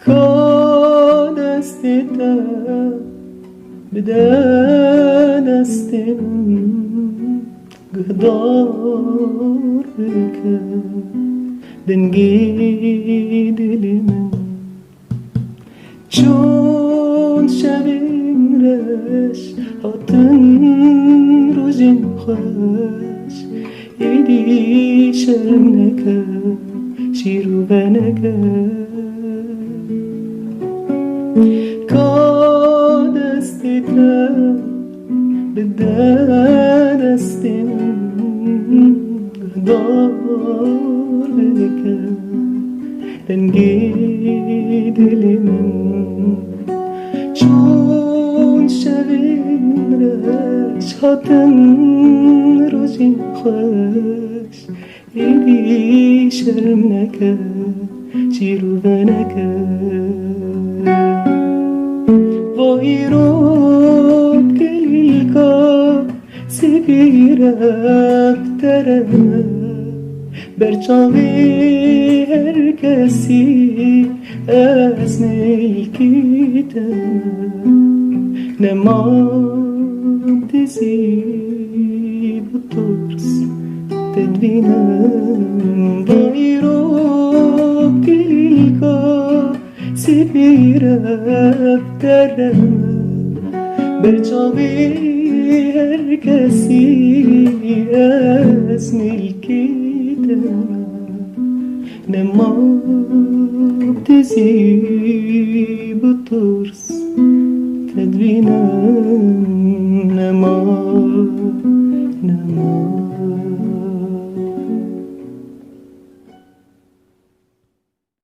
كان استتا بدان استن قدار بك دنجيد لمن چون شبیم رش هاتن روزین خوش ایدی شرم نکه شیرو بنکه کاد استیتا بدن استیم دار بکه دنگی دلی من چون شبین رش هاتن روزین خوش ایدی شرم نکه شیرو بنکه وای رو کلیکا سگیرم ترمه برچاوی هر کسی از نیکیتم نمام دیزی بطرس تدوینم وای رو کلیکا سگیرم ترمه برچاوی هر کسی از نیکیتم نمام دیزی بطرس تدوینم نمام